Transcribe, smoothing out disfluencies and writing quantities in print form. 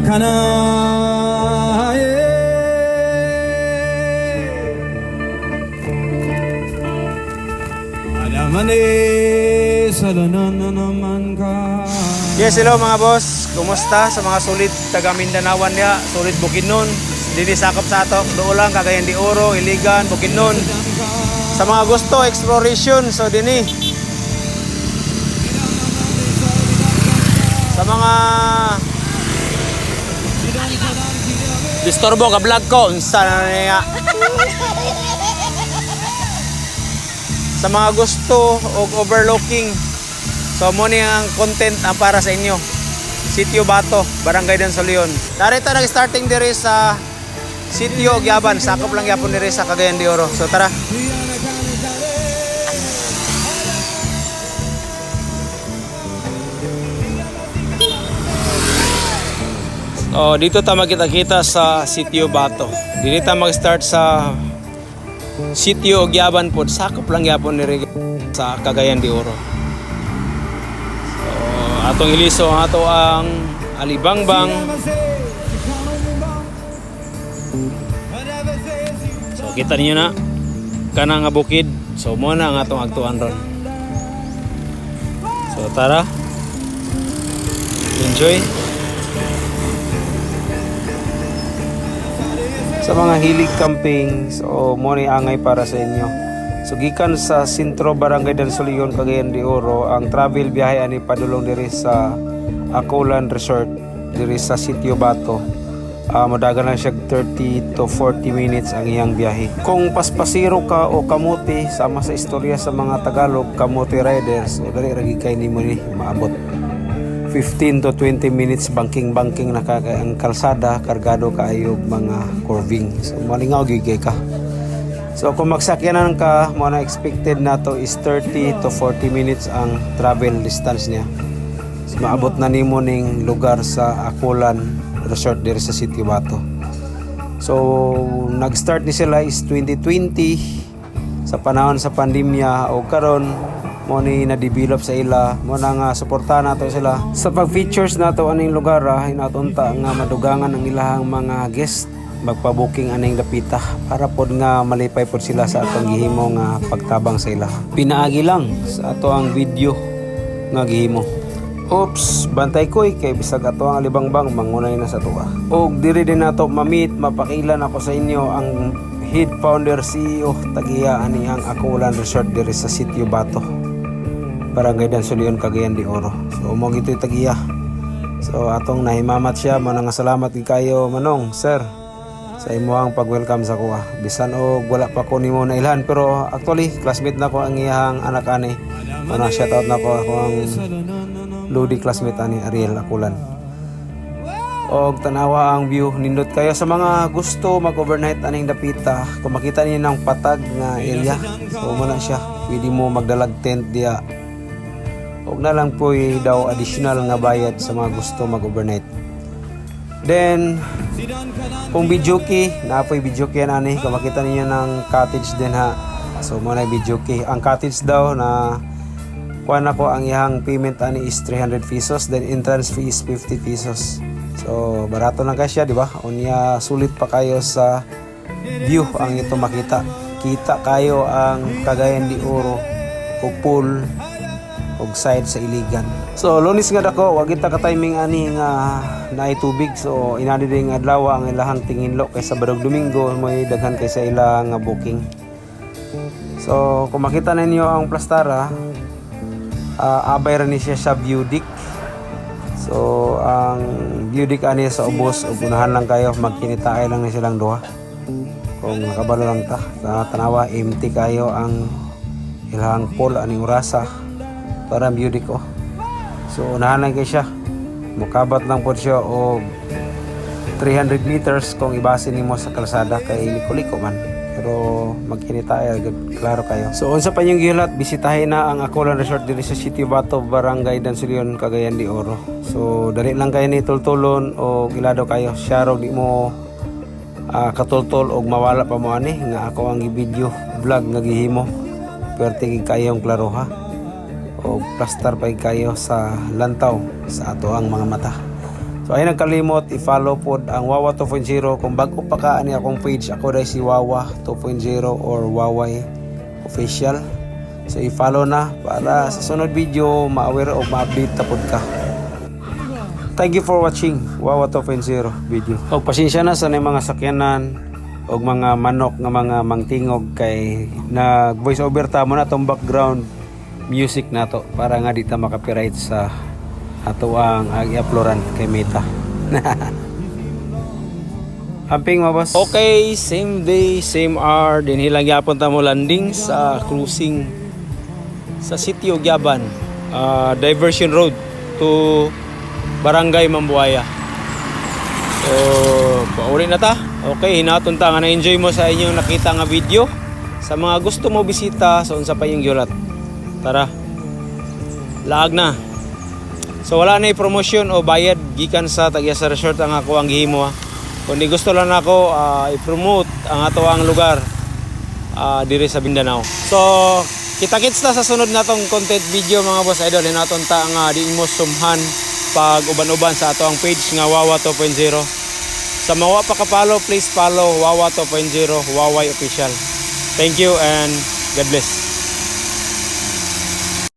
Kana Yes, hello mga boss. Kumusta sa mga sulit taga Mindanawan niya, sulit Bukidnon. Dili sakop sa ato, doon lang Cagayan de Oro, Iligan, Bukidnon. Sa mga gusto exploration, so dini. Sa mga disturbo ka vlog ko, unsa na niya. Sa mga gusto og overlooking, so mo ni ang content ang para sa inyo. Sitio Bato, Barangay Dansulion. Darita nag-starting diri sa Sitio Ogyaban, sakop lang yapon diri sa Cagayan de Oro. So tara. Oh, dito ta makita-kita sa Sitio Bato. Dito ta mag-start sa Sitio Ogyaban po, sakop lang yapon diri sa Cagayan de Oro. Atong iliso ang ato ang Alibangbang. So kita niyo na kana nga bukid. So mo na ang atong agtuan ron. So tara. Enjoy. Sa mga hilig camping, so mo ni angay para sa inyo. So gikan sa Sentro Barangay Dansulion, Cagayan de Oro, ang travel biyahe ani padulong diri sa Akulan Resort diri sa Sitio Bato. Madagan lang siya 30 to 40 minutes ang iyang biyahe. Kung paspasiro ka o kamote, sama sa istorya sa mga Tagalog, kamote riders, o dali ragi kay nimo ni maabot 15 to 20 minutes banking-banking na ang kalsada, kargado kaayo mga curving. So malingaw gigay ka. So kung magsakyanan ka, mo na expected na to is 30 to 40 minutes ang travel distance niya. So, maabot na nimo ning lugar sa Akulan Resort diri sa Sitio Bato. So nag-start ni sila is 2020 sa panahon sa pandemya o karon mo ni na-develop sa ila, mo na nga suportahan nato sila sa pag-features nato aning lugar. Hinatunta nga madugangan ang ilahang mga guest magpa-booking aning dapita para pod nga malipay pod sila sa atong gihimo nga pagtabang sa ila. Pinaagi lang sa ato ang video nga gihimo. Oops, bantay koy kay bisag ato ang Alibangbang mangunay na sa tuwa. Og diri din nato ma-meet, mapakilan ako sa inyo ang head founder CEO tagiya ani ang Akulan Resort diri sa Sitio Bato, Barangay Dansulion, Cagayan de Oro. So mo gito'y tagiya. So atong nahimamat siya, manang salamat gid kayo manong sir sa imuhang pag-welcome sa kuha. Bisan og wala pa ko nimo nailhan, pero actually classmate na ko ang iyang anak ani. Ano, shout out na ko ang Ludi classmate ani Ariel Akulan. Og tanawa ang view, nindot kayo sa mga gusto mag-overnight aning dapita. Kung makita niyo ng patag nga area, so mo na siya. Pwede mo magdalag tent diya. Og na lang po daw additional nga bayad sa mga gusto mag-overnight. Then kung videoke, naapoy videoke yan ani. Kung makita niyo ng cottage din ha. So mo na videoke. Ang cottage daw na kuha na ko, ang iyang payment ani is 300 pesos. Then entrance fee is 50 pesos. So barato lang siya, di ba? Unya sulit pa kayo sa view ang ito makita. Kita kayo ang Cagayan de Oro o pool og side sa Iligan. So Lunes nga dako, wag kita ka timing ani nga naay tubig. So inani ding adlaw ang ilahang tinginlo kay Sabado Domingo may daghan kay sa ilang nga booking. So kung makita ninyo ang plastara, abay ra ni siya sa view deck. So ang view deck ani sa ubos, ug unahan lang kayo, magkinitaay lang ni silang duha. Kung nakabalo lang ta, sa tanawa empty kayo ang ilang pool ani orasa para view deck ko. So unahan lang kayo siya, mukabat lang po siya og 300 meters kung ibasin nimo sa kalsada kay liko-liko man. Pero magkinita ay klaro kayo. So unsa pa niyong gihulat, bisitahin na ang Akulan Resort diri sa Sitio Bato, Barangay Dansulion, Cagayan de Oro. So dali lang kayo ni tultulon o gilado kayo. Syaro di mo katultol og mawala pa mo ani nga ako ang i-video vlog nga gihimo. Perti kayong klaro ha. O plastar pa kayo sa lantaw sa ato ang mga mata. So ay nagkalimot i-follow pod ang Wawa 2.0 kung bago pa ka ani akong page, ako dai si Wawa 2.0 or Waway official. So i-follow na para sa sunod video ma-aware o ma-update ta pod ka. Thank you for watching Wawa 2.0 video. O pasensya na sa mga sakyanan o mga manok nga mga mangtingog kay nag voice over ta mo na tong background music nato para nga di ta makapiright sa ato ang i-uploadan kay Meta. Amping mga boss. Okay, same day, same hour. Din hilang yapon ta mo landing sa cruising sa sitio Gyaban. Diversion road to Barangay Mambuaya. So, pauli na ta. Okay, hinaton ta nga na-enjoy mo sa inyong nakita nga video. Sa mga gusto mo bisita, sa unsa pa yung yulat. Tara. Laag na. So wala na promotion o bayad gikan sa Tagya sa Resort ang ako ang gihimo. Kundi gusto lang ako i-promote ang ato ang lugar diri sa Mindanao. So kita-kits na sa sunod natong content video mga boss idol. Hinaton ta nga di mo sumhan pag uban-uban sa ato ang page nga Wawa 2.0. Sa mga pa ka-follow, please follow Wawa 2.0 Waway official. Thank you and God bless.